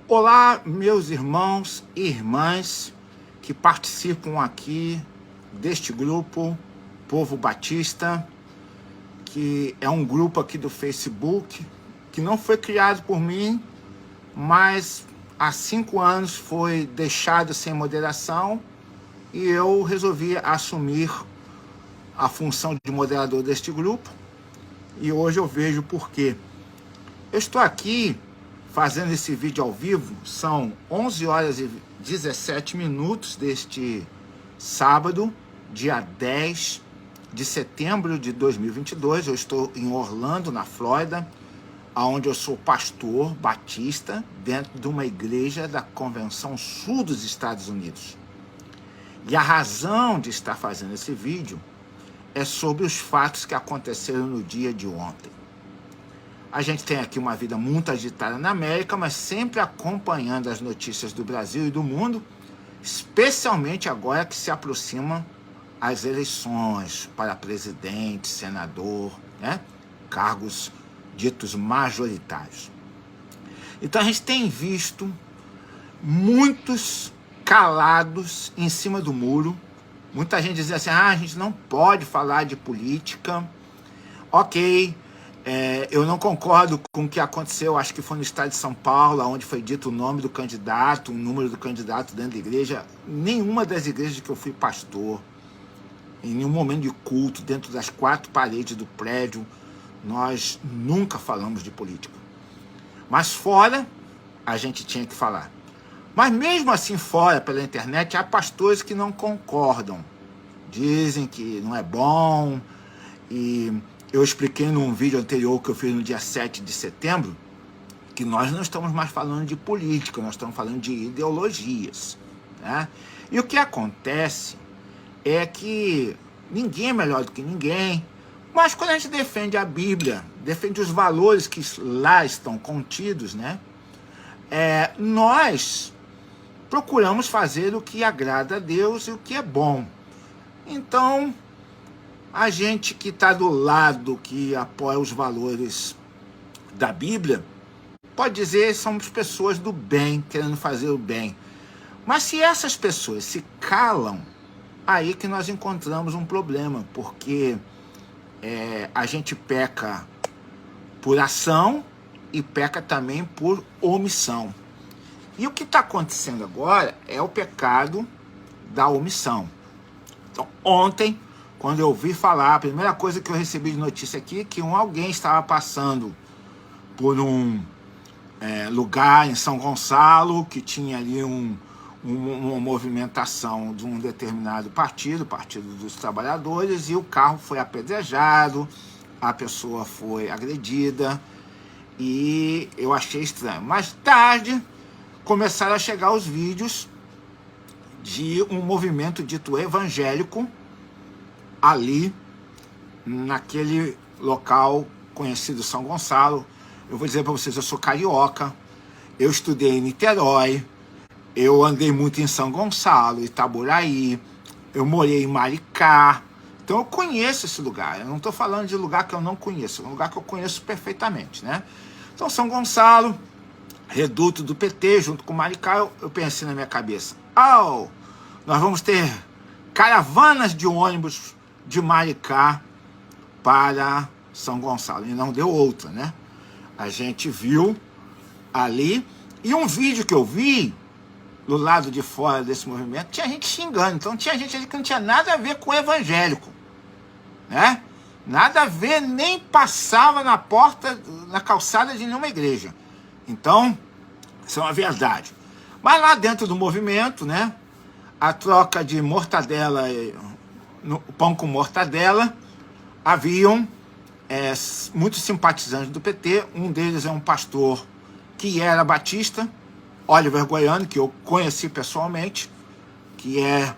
Olá, meus irmãos e irmãs que participam aqui deste grupo Povo Batista, que é um grupo aqui do Facebook, que não foi criado por mim, mas há 5 anos foi deixado sem moderação e eu resolvi assumir a função de moderador deste grupo e hoje eu vejo por quê. Eu estou aqui fazendo esse vídeo ao vivo, são 11 horas e 17 minutos deste sábado, dia 10 de setembro de 2022. Eu estou em Orlando, na Flórida, onde eu sou pastor batista dentro de uma igreja da Convenção Sul dos Estados Unidos. E a razão de estar fazendo esse vídeo é sobre os fatos que aconteceram no dia de ontem. A gente tem aqui uma vida muito agitada na América, mas sempre acompanhando as notícias do Brasil e do mundo, especialmente agora que se aproximam as eleições para presidente, senador, né? Cargos ditos majoritários. Então a gente tem visto muitos calados em cima do muro, muita gente dizendo assim, a gente não pode falar de política, ok. Eu não concordo com o que aconteceu, acho que foi no estado de São Paulo, onde foi dito o nome do candidato, o número do candidato dentro da igreja. Nenhuma das igrejas que eu fui pastor, em nenhum momento de culto, dentro das 4 paredes do prédio, nós nunca falamos de política. Mas fora, a gente tinha que falar. Mas mesmo assim fora, pela internet, há pastores que não concordam. Dizem que não é bom e... Eu expliquei num vídeo anterior que eu fiz no dia 7 de setembro que nós não estamos mais falando de política, nós estamos falando de ideologias, né? E o que acontece é que ninguém é melhor do que ninguém, mas quando a gente defende a Bíblia, defende os valores que lá estão contidos, né? Nós procuramos fazer o que agrada a Deus e o que é bom. Então... a gente que está do lado, que apoia os valores da Bíblia, pode dizer que somos pessoas do bem, querendo fazer o bem. Mas se essas pessoas se calam, aí que nós encontramos um problema, porque a gente peca por ação e peca também por omissão. E o que está acontecendo agora é o pecado da omissão. Então, ontem... quando eu ouvi falar, a primeira coisa que eu recebi de notícia aqui é que alguém estava passando por um lugar em São Gonçalo, que tinha ali uma movimentação de um determinado partido, o Partido dos Trabalhadores, e o carro foi apedrejado, a pessoa foi agredida, e eu achei estranho. Mais tarde, começaram a chegar os vídeos de um movimento dito evangélico, ali, naquele local conhecido São Gonçalo. Eu vou dizer para vocês, eu sou carioca, eu estudei em Niterói, eu andei muito em São Gonçalo, Itaboraí, eu morei em Maricá, então eu conheço esse lugar, eu não estou falando de lugar que eu não conheço, é um lugar que eu conheço perfeitamente, né? Então São Gonçalo, reduto do PT, junto com Maricá, eu pensei na minha cabeça, nós vamos ter caravanas de ônibus de Maricá para São Gonçalo. E não deu outra, né? A gente viu ali, e um vídeo que eu vi do lado de fora desse movimento, tinha gente xingando. Então tinha gente ali que não tinha nada a ver com o evangélico, né? Nada a ver, nem passava na porta, na calçada de nenhuma igreja. Então, isso é uma verdade. Mas lá dentro do movimento, né? A troca de mortadela, pão com mortadela, haviam muitos simpatizantes do PT, um deles é um pastor que era batista, Oliver Goiano, que eu conheci pessoalmente, que é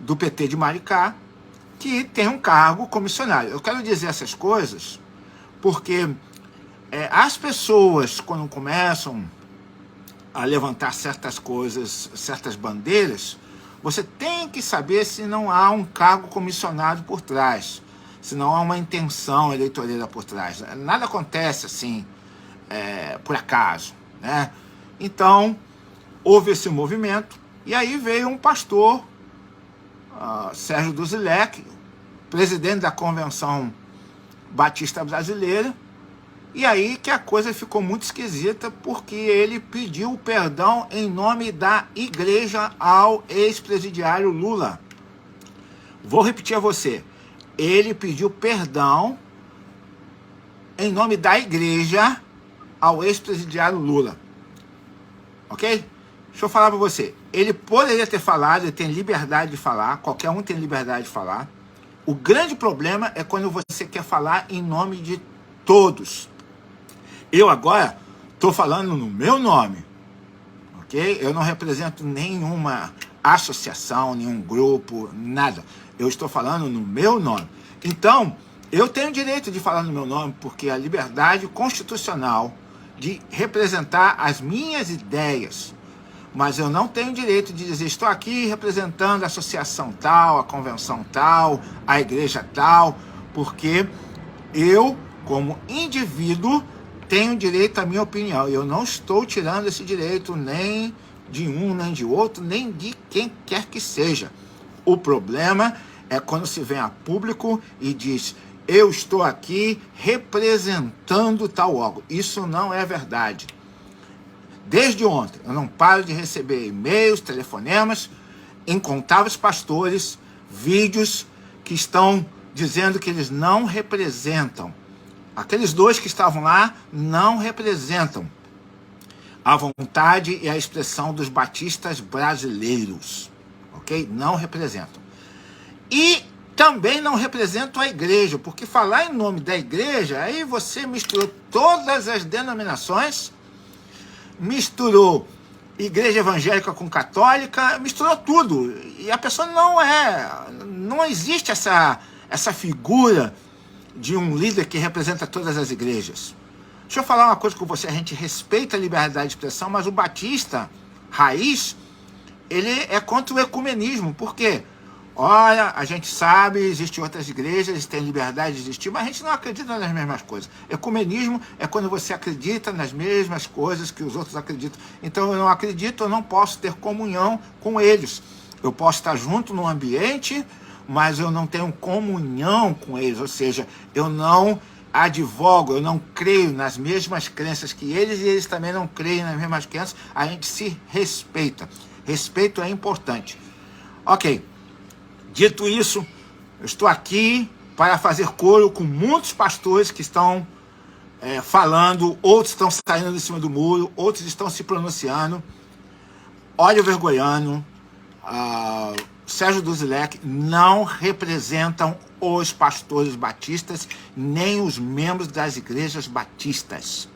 do PT de Maricá, que tem um cargo comissionário. Eu quero dizer essas coisas porque as pessoas, quando começam a levantar certas coisas, certas bandeiras, você tem que saber se não há um cargo comissionado por trás, se não há uma intenção eleitoreira por trás. Nada acontece assim, por acaso, né? Então, houve esse movimento, e aí veio um pastor, Sérgio Duzilek, presidente da Convenção Batista Brasileira, e aí que a coisa ficou muito esquisita, porque ele pediu perdão em nome da igreja ao ex-presidiário Lula. Vou repetir a você. Ele pediu perdão em nome da igreja ao ex-presidiário Lula. Ok? Deixa eu falar para você. Ele poderia ter falado, ele tem liberdade de falar, qualquer um tem liberdade de falar. O grande problema é quando você quer falar em nome de todos. Eu agora estou falando no meu nome, ok? Eu não represento nenhuma associação, nenhum grupo, nada. Eu estou falando no meu nome. Então, eu tenho direito de falar no meu nome, porque a liberdade constitucional de representar as minhas ideias, mas eu não tenho direito de dizer, estou aqui representando a associação tal, a convenção tal, a igreja tal, porque eu, como indivíduo, tenho direito à minha opinião. Eu não estou tirando esse direito nem de um, nem de outro, nem de quem quer que seja. O problema é quando se vem a público e diz, eu estou aqui representando tal órgão. Isso não é verdade. Desde ontem, eu não paro de receber e-mails, telefonemas, incontáveis pastores, vídeos que estão dizendo que eles não representam. Aqueles dois que estavam lá não representam a vontade e a expressão dos batistas brasileiros, ok? Não representam. E também não representam a igreja, porque falar em nome da igreja, aí você misturou todas as denominações, misturou igreja evangélica com católica, misturou tudo. E a pessoa não existe essa figura de um líder que representa todas as igrejas. Deixa eu falar uma coisa com você, a gente respeita a liberdade de expressão, mas o batista, raiz, ele é contra o ecumenismo. Por quê? Olha, a gente sabe, existem outras igrejas, eles têm liberdade de existir, mas a gente não acredita nas mesmas coisas. Ecumenismo é quando você acredita nas mesmas coisas que os outros acreditam. Então eu não acredito, eu não posso ter comunhão com eles. Eu posso estar junto num ambiente, mas eu não tenho comunhão com eles, ou seja, eu não advogo, eu não creio nas mesmas crenças que eles, e eles também não creem nas mesmas crenças. A gente se respeita. Respeito é importante. Ok. Dito isso, eu estou aqui para fazer coro com muitos pastores que estão falando, outros estão saindo de cima do muro, outros estão se pronunciando. Olha o Vergoiano, Sérgio Duzilek não representam os pastores batistas, nem os membros das igrejas batistas,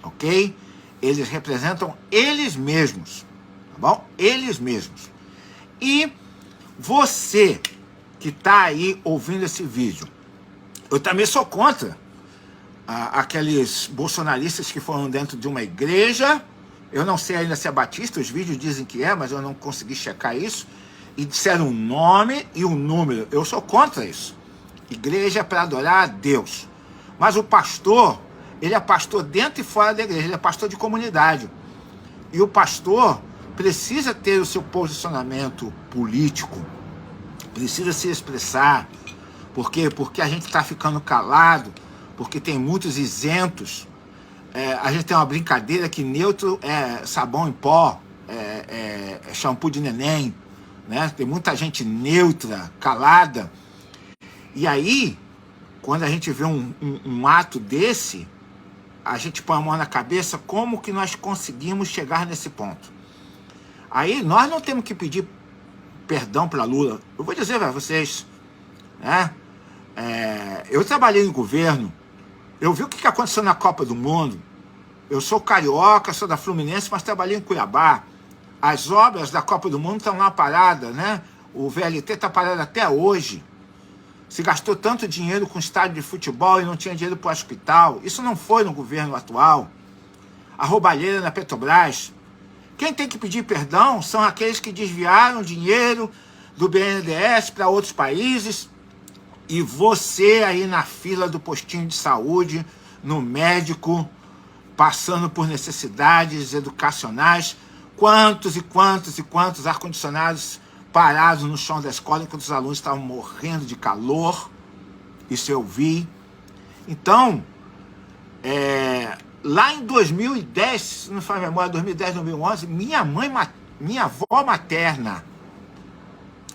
ok? Eles representam eles mesmos, tá bom? Eles mesmos. E você que está aí ouvindo esse vídeo, eu também sou contra aqueles bolsonaristas que foram dentro de uma igreja, eu não sei ainda se é batista, os vídeos dizem que é, mas eu não consegui checar isso, e disseram um nome e um número. Eu sou contra isso. Igreja é para adorar a Deus. Mas o pastor, ele é pastor dentro e fora da igreja, ele é pastor de comunidade. E o pastor precisa ter o seu posicionamento político, precisa se expressar. Por quê? Porque a gente está ficando calado, porque tem muitos isentos. A gente tem uma brincadeira que neutro é sabão em pó, é shampoo de neném, né? Tem muita gente neutra, calada. E aí, quando a gente vê um ato desse, a gente põe a mão na cabeça, como que nós conseguimos chegar nesse ponto? Aí nós não temos que pedir perdão para Lula. Eu vou dizer para vocês, né? Eu trabalhei em governo, eu vi o que aconteceu na Copa do Mundo. Eu sou carioca, sou da Fluminense, mas trabalhei em Cuiabá. As obras da Copa do Mundo estão lá paradas, né? O VLT está parado até hoje. Se gastou tanto dinheiro com estádio de futebol e não tinha dinheiro para o hospital. Isso não foi no governo atual. A roubalheira na Petrobras. Quem tem que pedir perdão são aqueles que desviaram dinheiro do BNDES para outros países. E você aí na fila do postinho de saúde, no médico, passando por necessidades educacionais. Quantos e quantos e quantos ar-condicionados parados no chão da escola enquanto os alunos estavam morrendo de calor. Isso eu vi. Então, lá em 2010, se não faz memória, 2010, 2011, minha avó materna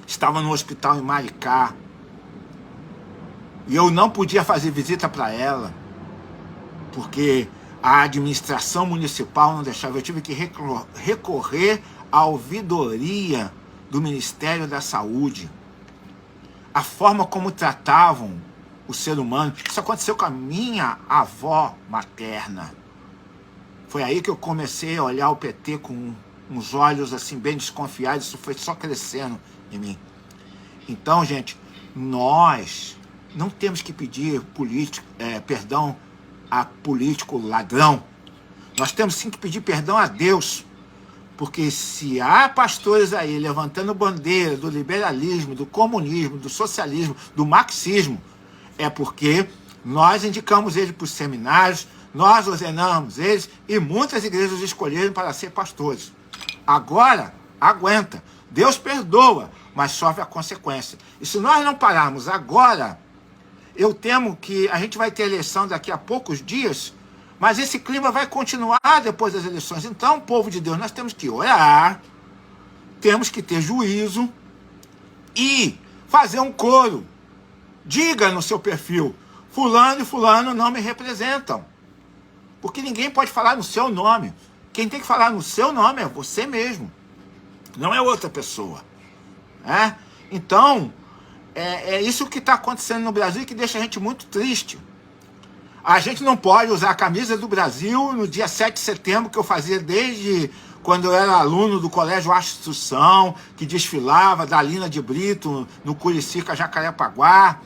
estava no hospital em Maricá. E eu não podia fazer visita para ela, porque a administração municipal não deixava. Eu tive que recorrer à ouvidoria do Ministério da Saúde. A forma como tratavam o ser humano. Isso aconteceu com a minha avó materna. Foi aí que eu comecei a olhar o PT com uns olhos assim bem desconfiados. Isso foi só crescendo em mim. Então, gente, nós não temos que pedir perdão a político ladrão. Nós temos sim que pedir perdão a Deus. Porque se há pastores aí levantando bandeira do liberalismo, do comunismo, do socialismo, do marxismo, é porque nós indicamos eles para os seminários, nós ordenamos eles e muitas igrejas escolheram para ser pastores. Agora, aguenta. Deus perdoa, mas sofre a consequência. E se nós não pararmos agora, eu temo que a gente vai ter eleição daqui a poucos dias, mas esse clima vai continuar depois das eleições. Então, povo de Deus, nós temos que orar, temos que ter juízo e fazer um coro. Diga no seu perfil, fulano e fulano não me representam. Porque ninguém pode falar no seu nome. Quem tem que falar no seu nome é você mesmo. Não é outra pessoa. Então, é isso que está acontecendo no Brasil e que deixa a gente muito triste. A gente não pode usar a camisa do Brasil no dia 7 de setembro, que eu fazia desde quando eu era aluno do Colégio Instrução, que desfilava da Lina de Brito, no Curicica, Jacarepaguá,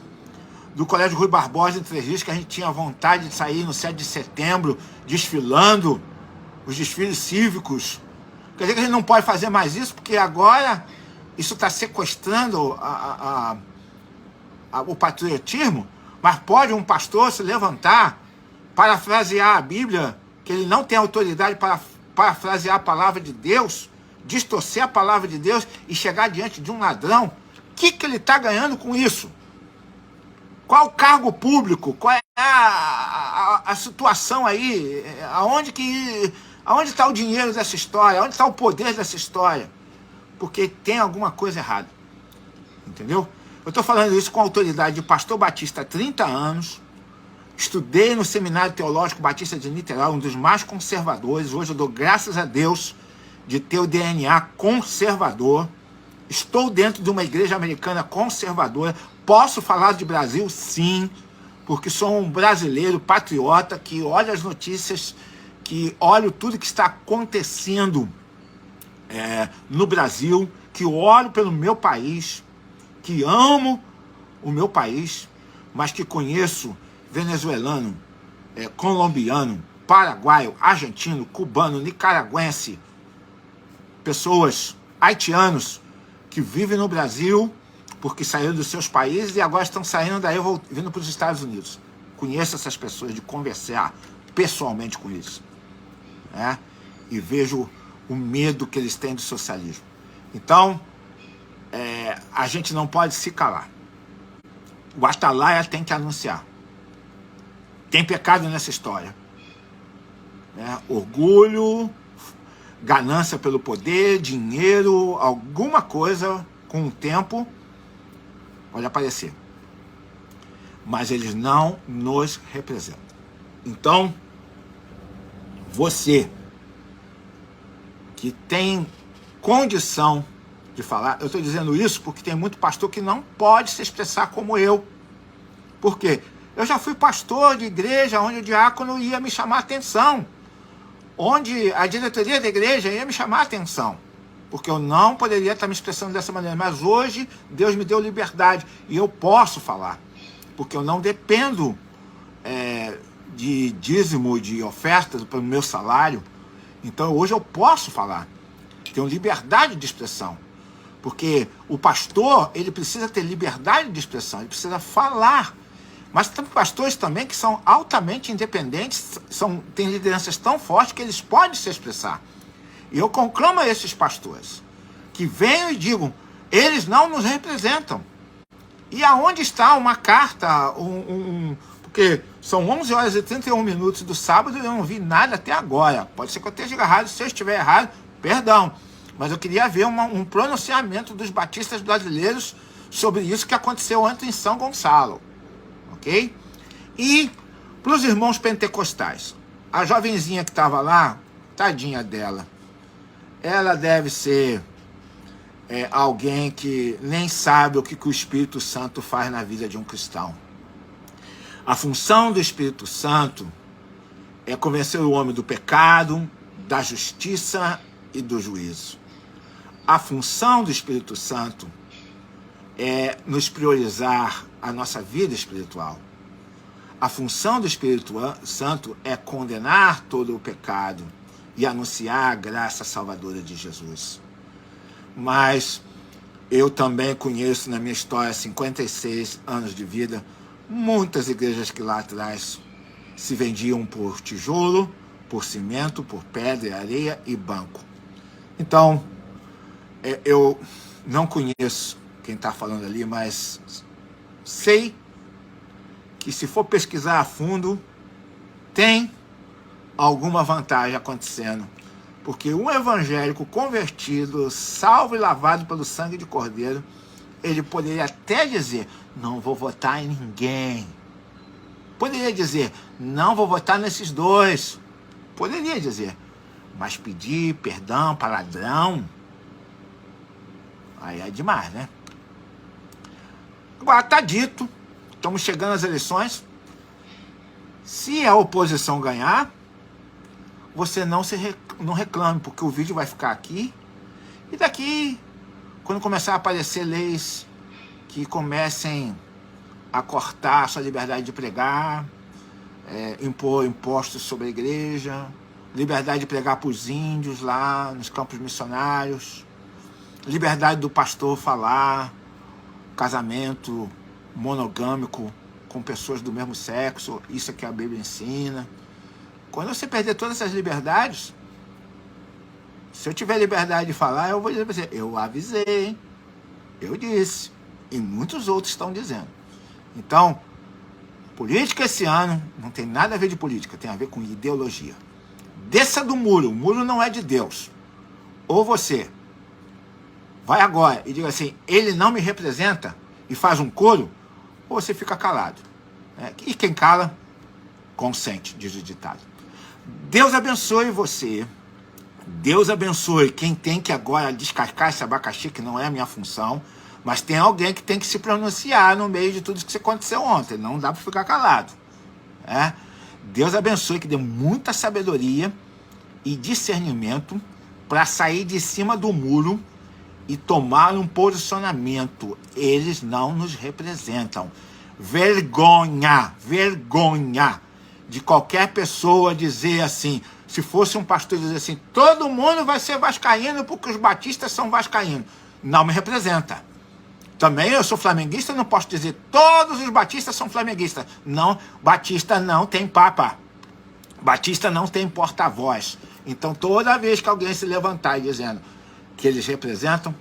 do Colégio Rui Barbosa, em Três Rios, que a gente tinha vontade de sair no 7 de setembro, desfilando os desfiles cívicos. Quer dizer que a gente não pode fazer mais isso, porque agora isso está sequestrando o patriotismo, mas pode um pastor se levantar, parafrasear a Bíblia, que ele não tem autoridade para parafrasear a palavra de Deus, distorcer a palavra de Deus e chegar diante de um ladrão? O que ele está ganhando com isso? Qual o cargo público? Qual é a situação aí? Aonde está o dinheiro dessa história? Onde está o poder dessa história? Porque tem alguma coisa errada. Entendeu? Eu estou falando isso com a autoridade de pastor batista há 30 anos. Estudei no Seminário Teológico Batista de Niterói, um dos mais conservadores. Hoje eu dou graças a Deus de ter o DNA conservador. Estou dentro de uma igreja americana conservadora. Posso falar de Brasil? Sim, porque sou um brasileiro patriota que olha as notícias, que olho tudo que está acontecendo no Brasil, que olho pelo meu país, que amo o meu país, mas que conheço venezuelano, colombiano, paraguaio, argentino, cubano, nicaragüense, pessoas haitianos que vivem no Brasil porque saíram dos seus países e agora estão saindo daí vindo para os Estados Unidos. Conheço essas pessoas, de conversar pessoalmente com eles. E vejo o medo que eles têm do socialismo. Então, a gente não pode se calar. O Atalaia tem que anunciar. Tem pecado nessa história. Orgulho, ganância pelo poder, dinheiro, alguma coisa com o tempo pode aparecer. Mas eles não nos representam. Então, você que tem condição de falar, eu estou dizendo isso porque tem muito pastor que não pode se expressar como eu. Por quê? Eu já fui pastor de igreja onde o diácono ia me chamar a atenção, onde a diretoria da igreja ia me chamar a atenção, porque eu não poderia estar me expressando dessa maneira. Mas hoje Deus me deu liberdade e eu posso falar, porque eu não dependo de dízimo, de ofertas para o meu salário. Então hoje eu posso falar, tenho liberdade de expressão, porque o pastor, ele precisa ter liberdade de expressão, ele precisa falar Mas tem pastores também que são altamente independentes, têm lideranças tão fortes que eles podem se expressar. E eu conclamo a esses pastores que venham e digam, eles não nos representam. E aonde está uma carta, porque são 11 horas e 31 minutos do sábado e eu não vi nada até agora. Pode ser que eu esteja errado, se eu estiver errado, perdão. Mas eu queria ver um pronunciamento dos batistas brasileiros sobre isso que aconteceu ontem em São Gonçalo. Ok? E para os irmãos pentecostais, a jovenzinha que estava lá, tadinha dela, ela deve ser alguém que nem sabe o que o Espírito Santo faz na vida de um cristão. A função do Espírito Santo é convencer o homem do pecado, da justiça e do juízo. A função do Espírito Santo é nos priorizar a nossa vida espiritual. A função do Espírito Santo é condenar todo o pecado e anunciar a graça salvadora de Jesus. Mas eu também conheço na minha história, 56 anos de vida, muitas igrejas que lá atrás se vendiam por tijolo, por cimento, por pedra e areia e banco. Então, eu não conheço quem está falando ali, mas sei que se for pesquisar a fundo, tem alguma vantagem acontecendo. Porque um evangélico convertido, salvo e lavado pelo sangue de Cordeiro, ele poderia até dizer, não vou votar em ninguém. Poderia dizer, não vou votar nesses dois. Poderia dizer. Mas pedir perdão para ladrão, aí é demais, né? Agora, está dito, estamos chegando às eleições. Se a oposição ganhar, você não reclame, porque o vídeo vai ficar aqui. E daqui, quando começar a aparecer leis que comecem a cortar a sua liberdade de pregar, impor impostos sobre a igreja, liberdade de pregar para os índios lá nos campos missionários, liberdade do pastor falar, casamento monogâmico com pessoas do mesmo sexo, isso é que a Bíblia ensina. Quando você perder todas essas liberdades, se eu tiver liberdade de falar, eu vou dizer para você, eu avisei, eu disse, e muitos outros estão dizendo. Então, política esse ano não tem nada a ver de política, tem a ver com ideologia. Desça do muro, o muro não é de Deus. Ou você vai agora e diga assim, ele não me representa, e faz um coro, ou você fica calado. E quem cala, consente, diz o ditado. Deus abençoe você. Deus abençoe quem tem que agora descascar esse abacaxi, que não é a minha função, mas tem alguém que tem que se pronunciar no meio de tudo isso que aconteceu ontem. Não dá para ficar calado. Deus abençoe, que dê muita sabedoria e discernimento para sair de cima do muro e tomar um posicionamento. Eles não nos representam. Vergonha, vergonha de qualquer pessoa dizer assim, se fosse um pastor dizer assim, todo mundo vai ser vascaíno porque os batistas são vascaínos. Não me representa. Também eu sou flamenguista, não posso dizer todos os batistas são flamenguistas. Não, batista não tem papa. Batista não tem porta-voz. Então toda vez que alguém se levantar dizendo que eles representam,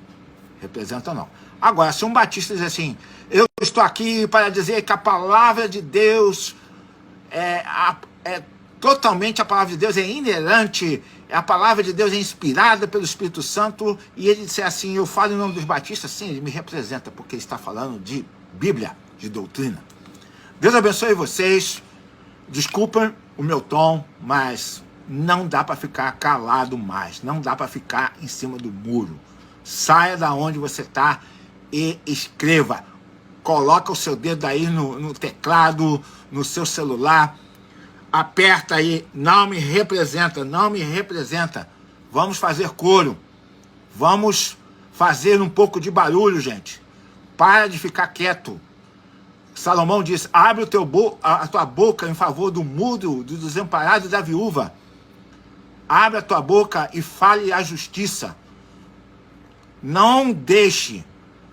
representam não. Agora, se um batista diz assim, eu estou aqui para dizer que a palavra de Deus totalmente, a palavra de Deus é inerente, a palavra de Deus é inspirada pelo Espírito Santo, e ele disser assim, eu falo em nome dos batistas, sim, ele me representa, porque ele está falando de Bíblia, de doutrina. Deus abençoe vocês, desculpem o meu tom, mas não dá para ficar calado mais, não dá para ficar em cima do muro. Saia da onde você está e escreva. Coloca o seu dedo aí no teclado, no seu celular, aperta aí, não me representa, não me representa. Vamos fazer coro, vamos fazer um pouco de barulho, gente. Para de ficar quieto. Salomão diz, abre a tua boca em favor do mudo, do desamparado e da viúva. Abre a tua boca e fale a justiça. Não deixe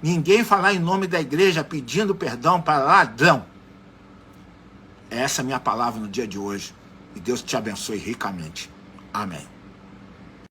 ninguém falar em nome da igreja pedindo perdão para ladrão. Essa é a minha palavra no dia de hoje. E Deus te abençoe ricamente. Amém.